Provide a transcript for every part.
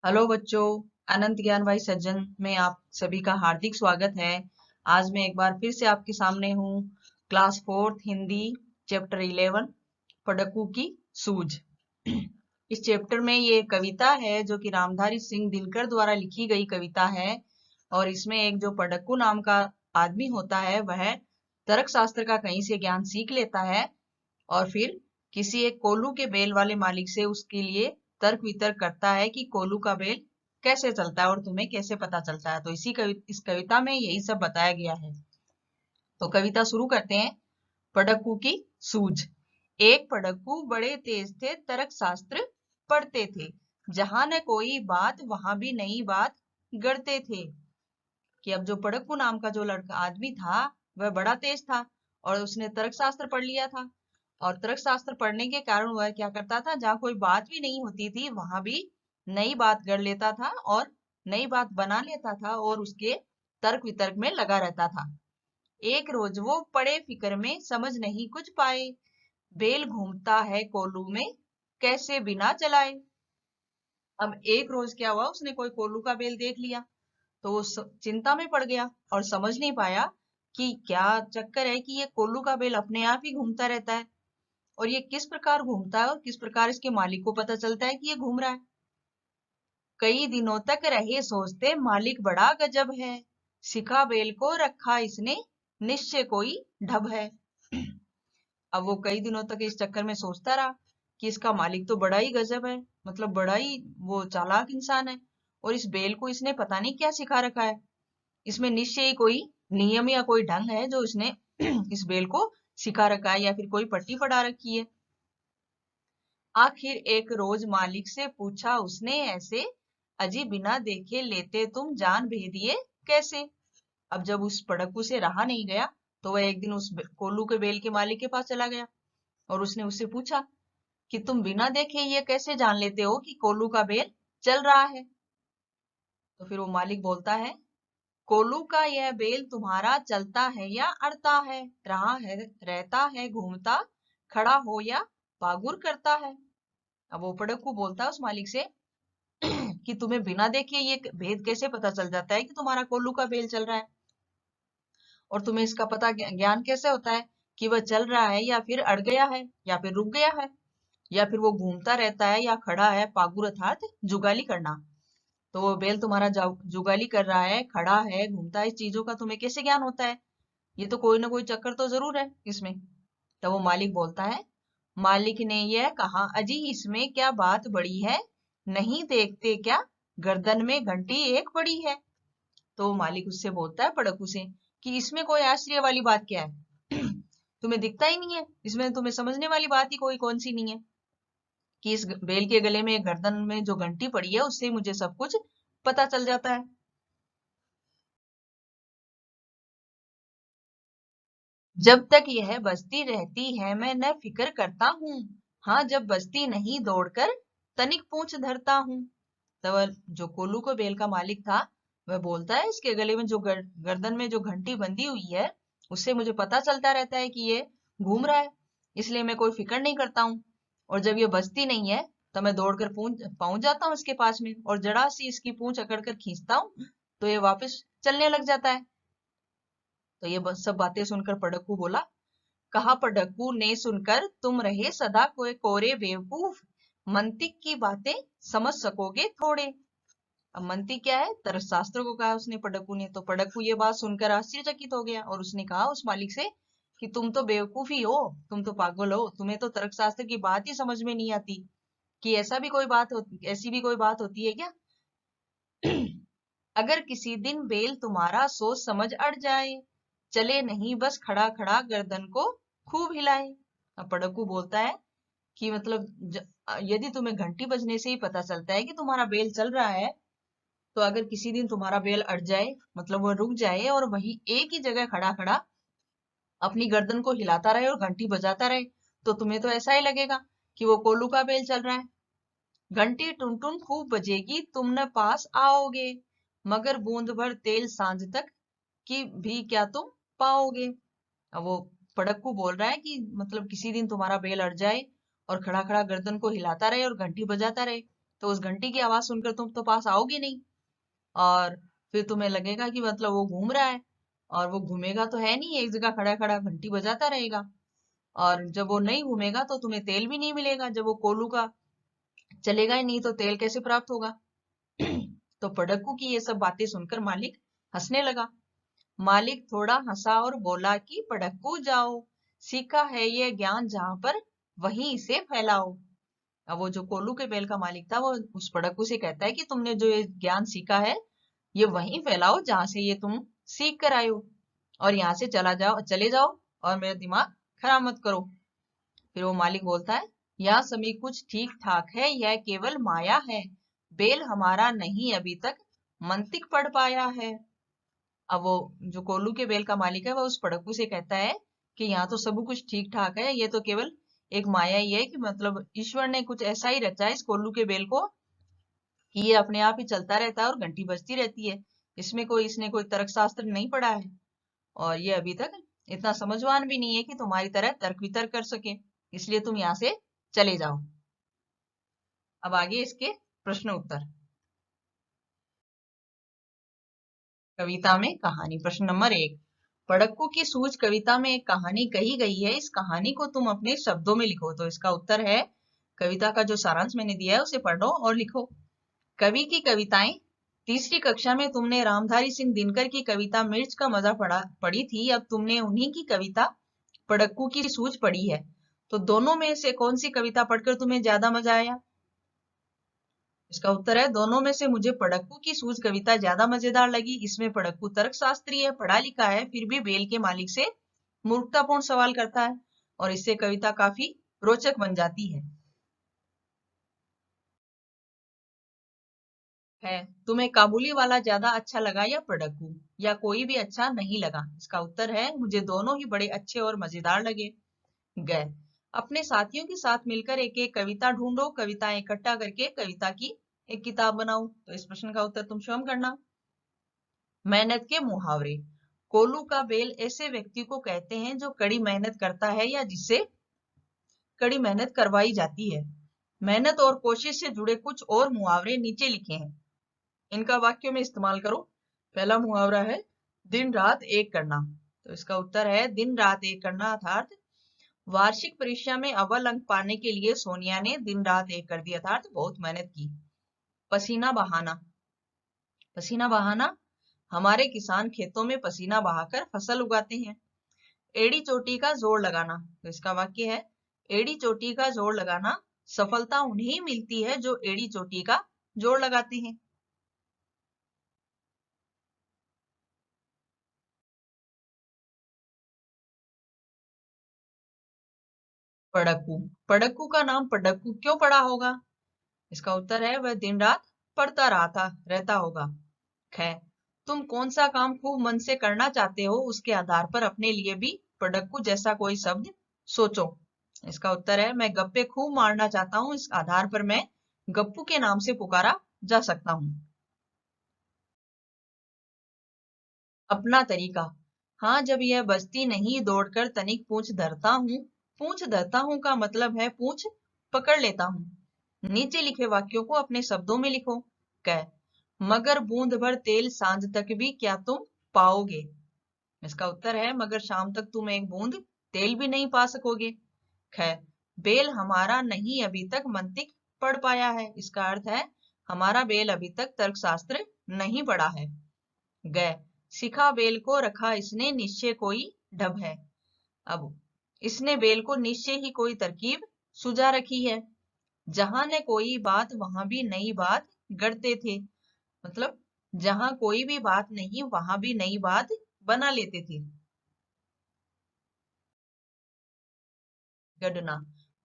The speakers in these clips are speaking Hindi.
हेलो बच्चों, अनंत ज्ञान भाई सज्जन में आप सभी का हार्दिक स्वागत है। आज मैं एक बार फिर से आपके सामने हूँ। क्लास 4th हिंदी चैप्टर 11 पडक्कू की सूझ। इस चैप्टर में ये कविता है जो कि रामधारी सिंह दिनकर द्वारा लिखी गई कविता है। और इसमें एक जो पडक्कू नाम का आदमी होता है वह तर्क शास्त्र का कहीं से ज्ञान सीख लेता है और फिर किसी एक कोल्हू के बेल वाले मालिक से उसके लिए तर्क वितर्क करता है कि कोल्हू का बेल कैसे चलता है और तुम्हें कैसे पता चलता है। तो इस कविता में यही सब बताया गया है। तो कविता शुरू करते हैं। पडक्कू की सूझ। एक पडक्कू बड़े तेज थे, तर्क शास्त्र पढ़ते थे। जहां न कोई बात वहां भी नई बात गढ़ते थे। कि अब जो पडक्कू नाम का जो लड़का आदमी था वह बड़ा तेज था और उसने तर्क शास्त्र पढ़ लिया था। और तर्क शास्त्र पढ़ने के कारण वह क्या करता था, जहाँ कोई बात भी नहीं होती थी वहां भी नई बात गढ़ लेता था और नई बात बना लेता था और उसके तर्क वितर्क में लगा रहता था। एक रोज वो पड़े फिक्र में, समझ नहीं कुछ पाए। बेल घूमता है कोल्हू में, कैसे बिना चलाए। अब एक रोज क्या हुआ, उसने कोई कोल्हू का बेल देख लिया तो वो चिंता में पड़ गया और समझ नहीं पाया कि क्या चक्कर है कि ये कोल्लू का बेल अपने आप ही घूमता रहता है और ये किस प्रकार घूमता है और किस प्रकार इसके मालिक को पता चलता है कि ये घूम रहा है। कई दिनों तक रहे सोचते, मालिक बड़ा गजब है। सिखा बेल को रखा इसने, निश्चय कोई ढब है। अब वो कई दिनों तक इस चक्कर में सोचता रहा कि इसका मालिक तो बड़ा ही गजब है, मतलब बड़ा ही वो चालाक इंसान है और इस बेल को इसने पता नहीं क्या सिखा रखा है। इसमें निश्चय ही कोई नियम या कोई ढंग है जो इसने इस बेल को सिखा रखा है या फिर कोई पट्टी पढ़ा रखी है। आखिर एक रोज मालिक से पूछा उसने ऐसे, अजी बिना देखे लेते तुम जान भेदिए कैसे। अब जब उस पड़क्कू से रहा नहीं गया तो वह एक दिन उस कोल्लू के बेल के मालिक के पास चला गया और उसने उससे पूछा कि तुम बिना देखे ये कैसे जान लेते हो कि कोल्लू का बेल चल रहा है। तो फिर वो मालिक बोलता है, कोल्लू का यह बेल तुम्हारा चलता है या अड़ता है, रहा है रहता है घूमता, खड़ा हो या पागुर करता है। अब वो पड़क्कू बोलता है उस मालिक से कि तुम्हें बिना देखे ये भेद कैसे पता चल जाता है कि तुम्हारा कोल्लू का बेल चल रहा है और तुम्हें इसका पता ज्ञान कैसे होता है कि वह चल रहा है या फिर अड़ गया है या फिर रुक गया है या फिर वो घूमता रहता है या खड़ा है। पागुर अर्थात जुगाली करना। तो वो बेल तुम्हारा जुगाली कर रहा है, खड़ा है, घूमता है, इस चीजों का तुम्हें कैसे ज्ञान होता है। ये तो कोई ना कोई चक्कर तो जरूर है इसमें। तब वो मालिक बोलता है, मालिक ने यह कहा, अजी इसमें क्या बात बड़ी है, नहीं देखते क्या गर्दन में घंटी एक पड़ी है। तो मालिक उससे बोलता है पड़कू से कि इसमें कोई आश्चर्य वाली बात क्या है। तुम्हें दिखता ही नहीं है, इसमें तुम्हें समझने वाली बात ही कोई कौन सी नहीं है कि इस बेल के गले में गर्दन में जो घंटी पड़ी है उससे मुझे सब कुछ पता चल जाता है। जब तक यह बजती रहती है मैं न फिक्र करता हूँ, हाँ जब बजती नहीं दौड़कर तनिक पूंछ धरता हूँ। तब जो कोल्लू को बेल का मालिक था वह बोलता है, इसके गले में जो गर्दन में जो घंटी बंधी हुई है उससे मुझे पता चलता रहता है कि ये घूम रहा है, इसलिए मैं कोई फिक्र नहीं करता हूँ। और जब ये बजती नहीं है तो मैं दौड़कर पहुंच जाता हूँ इसके पास में और जरा सी इसकी पूंछ अकड़ कर खींचता हूँ तो ये वापस चलने लग जाता है। तो ये सब बातें सुनकर पड़क्कू बोला, कहा पड़क्कू ने सुनकर तुम रहे सदा कोई कोरे बेवकूफ, मंतिक की बातें समझ सकोगे थोड़े। अब मंतिक क्या है, तर्कशास्त्र को कहा उसने पड़क्कू ने। तो पड़क्कू ये बात सुनकर आश्चर्यचकित हो गया और उसने कहा उस मालिक से कि तुम तो बेवकूफ ही हो, तुम तो पागल हो, तुम्हें तो तर्कशास्त्र की बात ही समझ में नहीं आती कि ऐसी भी कोई बात होती है क्या। अगर किसी दिन बेल तुम्हारा सोच समझ अड़ जाए, चले नहीं बस खड़ा खड़ा गर्दन को खूब हिलाए। अब पड़क्कू बोलता है कि मतलब यदि तुम्हें घंटी बजने से ही पता चलता है कि तुम्हारा बेल चल रहा है, तो अगर किसी दिन तुम्हारा बेल अड़ जाए, मतलब वो रुक जाए और वही एक ही जगह खड़ा खड़ा अपनी गर्दन को हिलाता रहे और घंटी बजाता रहे, तो तुम्हें तो ऐसा ही लगेगा कि वो कोल्लू का बेल चल रहा है। घंटी टुन टुन खूब बजेगी, तुम न पास आओगे, मगर बूंद भर तेल सांझ तक की भी क्या तुम पाओगे। अब वो पड़क्कू बोल रहा है कि मतलब किसी दिन तुम्हारा बेल अड़ जाए और खड़ा खड़ा गर्दन को हिलाता रहे और घंटी बजाता रहे, तो उस घंटी की आवाज सुनकर तुम तो पास आओगे नहीं, और फिर तुम्हें लगेगा कि मतलब वो घूम रहा है, और वो घूमेगा तो है नहीं, एक जगह खड़ा खड़ा घंटी बजाता रहेगा। और जब वो नहीं घूमेगा तो तुम्हें तेल भी नहीं मिलेगा, जब वो कोल्हू का चलेगा ही नहीं तो तेल कैसे प्राप्त होगा। तो पड़क्कू की ये सब बातें सुनकर मालिक हंसने लगा। मालिक थोड़ा हंसा और बोला कि पड़क्कू जाओ, सीखा है ये ज्ञान जहां पर वहीं इसे फैलाओ। अब वो जो कोल्हू के बैल का मालिक था वो उस पड़क्कू से कहता है कि तुमने जो ये ज्ञान सीखा है ये वहीं फैलाओ जहां से ये तुम सीख कर आए हो, और यहाँ से चले जाओ और मेरा दिमाग खराब मत करो। फिर वो मालिक बोलता है, यह सभी कुछ ठीक ठाक है, यह केवल माया है, बेल हमारा नहीं अभी तक मंतिक पढ़ पाया है। अब वो जो कोल्हू के बेल का मालिक है वो उस पड़क्कू से कहता है कि यहाँ तो सब कुछ ठीक ठाक है, ये तो केवल एक माया ही है, कि मतलब ईश्वर ने कुछ ऐसा ही रचा है इस कोल्हू के बेल को कि ये अपने आप ही चलता रहता है और घंटी बजती रहती है। इसने कोई तर्क शास्त्र नहीं पढ़ा है, और ये अभी तक इतना समझवान भी नहीं है कि तुम्हारी तरह तर्क वितर्क कर सके, इसलिए तुम यहाँ से चले जाओ। अब आगे इसके प्रश्न उत्तर। कविता में कहानी। प्रश्न नंबर 1, पड़क्कू की सूझ कविता में एक कहानी कही गई है, इस कहानी को तुम अपने शब्दों में लिखो। तो इसका उत्तर है, कविता का जो सारांश मैंने दिया है उसे पढ़ो और लिखो। कवि की कविताएं। तीसरी कक्षा में तुमने रामधारी सिंह दिनकर की कविता मिर्च का मजा पढ़ी थी, अब तुमने उन्हीं की कविता पड़क्कू की सूझ पढ़ी है। तो दोनों में से कौन सी कविता पढ़कर तुम्हें ज्यादा मजा आया? इसका उत्तर है, दोनों में से मुझे पड़क्कू की सूझ कविता ज्यादा मजेदार लगी। इसमें पड़क्कू तर्कशास्त्री है, पढ़ा लिखा है, फिर भी बेल के मालिक से मूर्खतापूर्ण सवाल करता है, और इससे कविता काफी रोचक बन जाती है। तुम्हें काबुली वाला ज्यादा अच्छा लगा या पड़क्कू, या कोई भी अच्छा नहीं लगा? इसका उत्तर है, मुझे दोनों ही बड़े अच्छे और मजेदार लगे। गए। अपने साथियों के साथ मिलकर एक एक कविता ढूंढो, कविताएं इकट्ठा करके कविता की एक किताब बनाओ। तो इस प्रश्न का उत्तर तुम स्वयं करना। मेहनत के मुहावरे। कोल्हू का बेल ऐसे व्यक्ति को कहते हैं जो कड़ी मेहनत करता है या जिससे कड़ी मेहनत करवाई जाती है। मेहनत और कोशिश से जुड़े कुछ और मुहावरे नीचे लिखे हैं, इनका वाक्यों में इस्तेमाल करो। पहला मुहावरा है दिन रात एक करना। तो इसका उत्तर है, दिन रात एक करना अर्थात वार्षिक परीक्षा में अव्वल अंक पाने के लिए सोनिया ने दिन रात एक कर दिया, अर्थात बहुत मेहनत की। पसीना बहाना। पसीना बहाना, हमारे किसान खेतों में पसीना बहाकर फसल उगाते हैं। एड़ी चोटी का जोर लगाना। तो इसका वाक्य है, एड़ी चोटी का जोर लगाना, सफलता उन्हें मिलती है जो एड़ी चोटी का जोर लगाते हैं। पड़क्कू। पड़क्कू का नाम पड़क्कू क्यों पड़ा होगा? इसका उत्तर है, वह दिन रात पढ़ता रहता होगा। खै, तुम कौन सा काम खूब मन से करना चाहते हो उसके आधार पर अपने लिए भी पड़क्कू जैसा कोई शब्द सोचो। इसका उत्तर है, मैं गप्पे खूब मारना चाहता हूँ, इस आधार पर मैं गप्पू के नाम से पुकारा जा सकता हूँ। अपना तरीका। हाँ, जब यह बजती नहीं दौड़कर तनिक पूंछ धरता हूँ। पूंछ धरता हूँ का मतलब है पूंछ पकड़ लेता हूँ। नीचे लिखे वाक्यों को अपने शब्दों में लिखो। क, मगर बूंद भर तेल सांझ तक भी क्या तुम पाओगे? इसका उत्तर है, मगर शाम तक तुम एक बूंद तेल भी नहीं पा सकोगे। ख, बेल हमारा नहीं अभी तक मंतिक पढ़ पाया है। इसका अर्थ है, हमारा बेल अभी तक तर्कशास्त्र नहीं पढ़ा है। ग, सिखा बेल को रखा इसने निश्चय कोई ढब है। अब इसने बेल को निश्चय ही कोई तरकीब सुझा रखी है। जहां ने कोई बात वहां भी नई बात गढ़ते थे, मतलब जहां कोई भी बात नहीं वहां भी नई बात बना लेते थे। गढ़ना।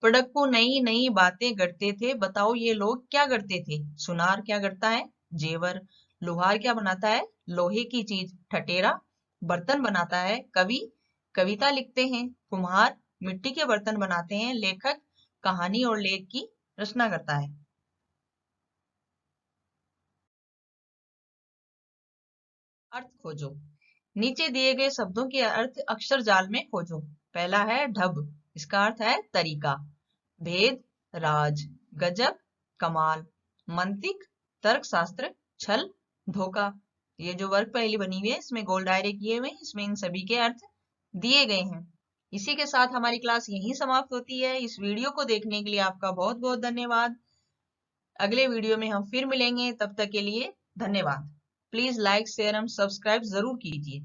पड़क्कू नई नई बातें गढ़ते थे, बताओ ये लोग क्या गढ़ते थे? सुनार क्या गढ़ता है? जेवर। लोहार क्या बनाता है? लोहे की चीज। ठठेरा बर्तन बनाता है। कवि कविता लिखते हैं। कुम्हार मिट्टी के बर्तन बनाते हैं। लेखक कहानी और लेख की रचना करता है। अर्थ खोजो। नीचे दिए गए शब्दों के अर्थ अक्षर जाल में खोजो। पहला है ढब, इसका अर्थ है तरीका। भेद राज, गजब कमाल, मंतिक, तर्कशास्त्र, छल, धोखा। ये जो वर्ग पहेली बनी हुई है इसमें गोल दायरे किए हुए हैं, इसमें इन सभी के अर्थ दिए गए हैं। इसी के साथ हमारी क्लास यहीं समाप्त होती है। इस वीडियो को देखने के लिए आपका बहुत बहुत धन्यवाद। अगले वीडियो में हम फिर मिलेंगे, तब तक के लिए धन्यवाद। Please like, share and subscribe जरूर कीजिए।